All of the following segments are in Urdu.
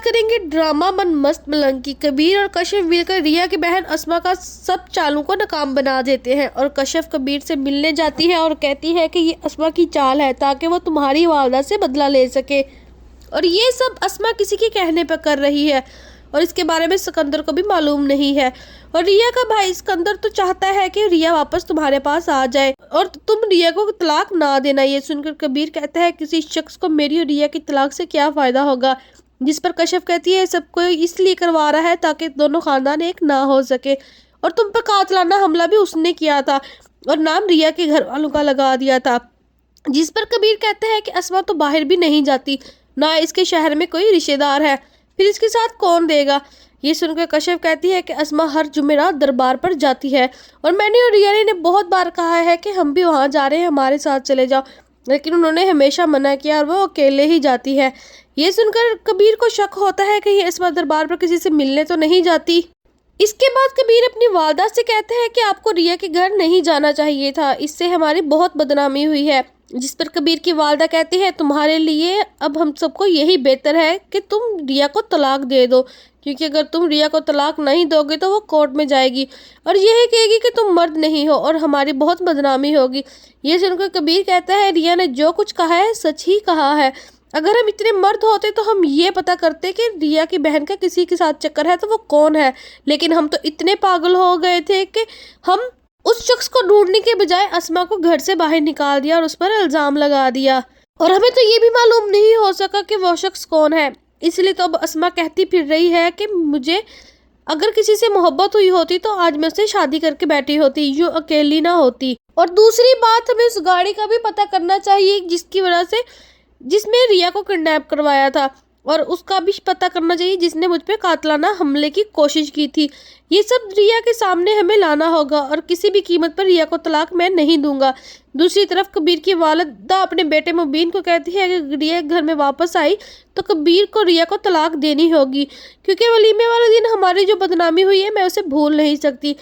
کریں گے ڈرامہ من مست ملنگ کی۔ کبیر اور کشف مل کر ریا کی بہن اسما کا سب چالوں کو ناکام بنا دیتے ہیں اور کشف کبیر سے ملنے جاتی ہے اور کہتی ہے کہ یہ اسما کی چال ہے تاکہ وہ تمہاری والدہ سے بدلہ لے سکے، اور یہ سب اسما کسی کے کہنے پر کر رہی ہے اور اس کے بارے میں سکندر کو بھی معلوم نہیں ہے۔ اور ریا کا بھائی سکندر تو چاہتا ہے کہ ریا واپس تمہارے پاس آ جائے اور تم ریا کو طلاق نہ دینا۔ یہ سن کر کبیر کہتا ہے کسی شخص کو میری اور ریا کی طلاق سے کیا فائدہ ہوگا، جس پر کشف کہتی ہے سب کو اس لیے کروا رہا ہے تاکہ دونوں خاندان ایک نہ ہو سکے، اور تم پر قاتلانہ حملہ بھی اس نے کیا تھا اور نام ریا کے گھر والوں کا لگا دیا تھا۔ جس پر کبیر کہتا ہے کہ اسما تو باہر بھی نہیں جاتی، نہ اس کے شہر میں کوئی رشتہ دار ہے، پھر اس کے ساتھ کون دے گا۔ یہ سن کر کشف کہتی ہے کہ اسما ہر جمعرات دربار پر جاتی ہے اور میں نے اور ریا نے بہت بار کہا ہے کہ ہم بھی وہاں جا رہے ہیں، ہمارے ساتھ چلے جاؤ، لیکن انہوں نے ہمیشہ منع کیا اور وہ اکیلے ہی جاتی ہے۔ یہ سن کر کبیر کو شک ہوتا ہے کہ یہ اسما دربار پر کسی سے ملنے تو نہیں جاتی۔ اس کے بعد کبیر اپنی والدہ سے کہتا ہے کہ آپ کو ریا کے گھر نہیں جانا چاہیے تھا، اس سے ہماری بہت بدنامی ہوئی ہے۔ جس پر کبیر کی والدہ کہتی ہے تمہارے لیے اب ہم سب کو یہی بہتر ہے کہ تم ریا کو طلاق دے دو، کیونکہ اگر تم ریا کو طلاق نہیں دو گے تو وہ کورٹ میں جائے گی اور یہی کہے گی کہ تم مرد نہیں ہو اور ہماری بہت بدنامی ہوگی۔ یہ سن کر کبیر کہتا ہے ریا نے جو کچھ کہا ہے سچ ہی کہا ہے، اگر ہم اتنے مرد ہوتے تو ہم یہ پتا کرتے کہ ریا کی بہن کا کسی کے ساتھ چکر ہے تو وہ کون ہے، لیکن ہم تو اتنے پاگل ہو گئے تھے کہ ہم اس شخص کو ڈھونڈنے کے بجائے اسما کو گھر سے باہر نکال دیا اور اس پر الزام لگا دیا، اور ہمیں تو یہ بھی معلوم نہیں ہو سکا کہ وہ شخص کون ہے۔ اس لیے تو اب اسما کہتی پھر رہی ہے کہ مجھے اگر کسی سے محبت ہوئی ہوتی تو آج میں اسے شادی کر کے بیٹھی ہوتی، یوں اکیلی نہ ہوتی۔ اور دوسری بات ہمیں اس گاڑی کا بھی پتہ کرنا چاہیے جس کی وجہ سے جس میں ریا کو کڈنیپ کروایا تھا، اور اس کا بھی پتہ کرنا چاہیے جس نے مجھ پہ قاتلانہ حملے کی کوشش کی تھی۔ یہ سب ریا کے سامنے ہمیں لانا ہوگا اور کسی بھی قیمت پر ریا کو طلاق میں نہیں دوں گا۔ دوسری طرف کبیر کی والدہ اپنے بیٹے مبین کو کہتی ہے کہ ریا گھر میں واپس آئی تو کبیر کو ریا کو طلاق دینی ہوگی، کیونکہ ولیمے والے دن ہماری جو بدنامی ہوئی ہے میں اسے بھول نہیں سکتی۔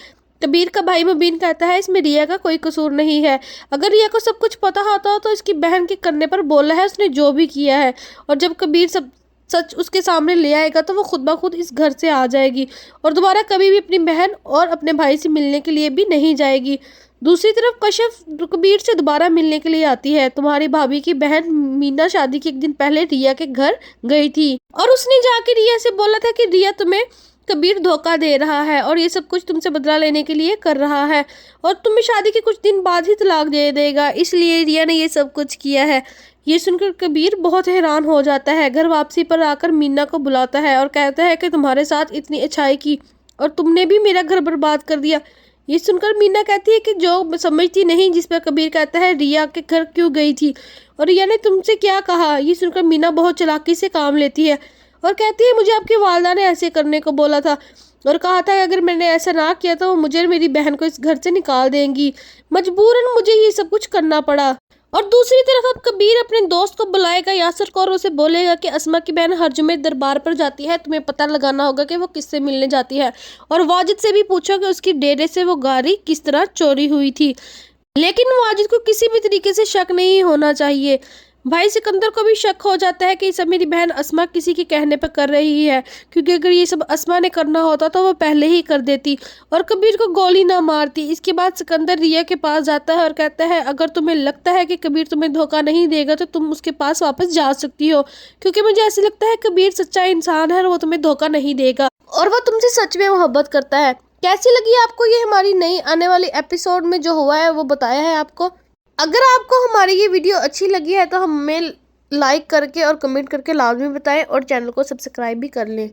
کبیر کا بھائی مبین کہتا ہے اس میں ریا کا کوئی قصور نہیں ہے، اگر ریا کو سب کچھ پتہ ہوتا تو اس کی بہن کے کرنے پر بولا ہے اس نے جو بھی کیا ہے، اور جب کبیر سچ اس کے سامنے لے آئے گا تو وہ خود بخود اس گھر سے آ جائے گی اور دوبارہ کبھی بھی اپنی بہن اور اپنے بھائی سے ملنے کے لیے بھی نہیں جائے گی۔ دوسری طرف کشف کبیر سے دوبارہ ملنے کے لیے آتی ہے۔ تمہاری بھابھی کی بہن مینا شادی کے ایک دن پہلے ریا کے گھر گئی تھی اور اس نے جا کے ریا سے بولا تھا کہ ریا تمہیں کبیر دھوکہ دے رہا ہے اور یہ سب کچھ تم سے بدلہ لینے کے لیے کر رہا ہے اور تمہیں شادی کے کچھ دن بعد ہی طلاق دے دے گا، اس لیے ریا نے یہ سب کچھ کیا ہے۔ یہ سن کر کبیر بہت حیران ہو جاتا ہے، گھر واپسی پر آ کر مینا کو بلاتا ہے اور کہتا ہے کہ تمہارے ساتھ اتنی اچھائی کی اور تم نے بھی میرا گھر برباد کر دیا۔ یہ سن کر مینا کہتی ہے کہ جو سمجھتی نہیں، جس پر کبیر کہتا ہے ریا کے گھر کیوں گئی تھی اور ریا نے تم سے کیا کہا۔ یہ سن کر مینا بہت چالاکی سے کام لیتی ہے اور کہتی ہے مجھے آپ کی والدہ نے ایسے کرنے کو بولا تھا اور کہا تھا کہ اگر میں نے ایسا نہ کیا تو وہ مجھے اور میری بہن کو اس گھر سے نکال دیں گی، مجبوراً مجھے یہ سب کچھ کرنا پڑا۔ اور دوسری طرف اب کبیر اپنے دوست کو بلائے گا یاسر کو اور اسے بولے گا کہ اسما کی بہن ہر جمعے دربار پر جاتی ہے، تمہیں پتہ لگانا ہوگا کہ وہ کس سے ملنے جاتی ہے، اور واجد سے بھی پوچھو کہ اس کی ڈیرے سے وہ گاڑی کس طرح چوری ہوئی تھی۔ لیکن واجد کو کسی بھی طریقے سے شک نہیں ہونا چاہیے۔ بھائی سکندر کو بھی شک ہو جاتا ہے کہ یہ سب میری بہن اسما کسی کے کہنے پر کر رہی ہے، کیونکہ اگر یہ سب اسما نے کرنا ہوتا تو وہ پہلے ہی کر دیتی اور کبیر کو گولی نہ مارتی۔ اس کے بعد سکندر ریا کے پاس جاتا ہے اور کہتا ہے اگر تمہیں لگتا ہے کہ کبیر تمہیں دھوکہ نہیں دے گا تو تم اس کے پاس واپس جا سکتی ہو، کیونکہ مجھے ایسے لگتا ہے کبیر سچا انسان ہے اور وہ تمہیں دھوکہ نہیں دے گا اور وہ تم سے سچ میں محبت کرتا ہے۔ کیسی لگی آپ کو یہ ہماری نئی آنے والی ایپیسوڈ میں جو ہوا ہے وہ بتایا ہے آپ کو؟ اگر آپ کو ہماری یہ ویڈیو اچھی لگی ہے تو ہمیں لائک کر کے اور کمنٹ کر کے لازمی بتائیں اور چینل کو سبسکرائب بھی کر لیں۔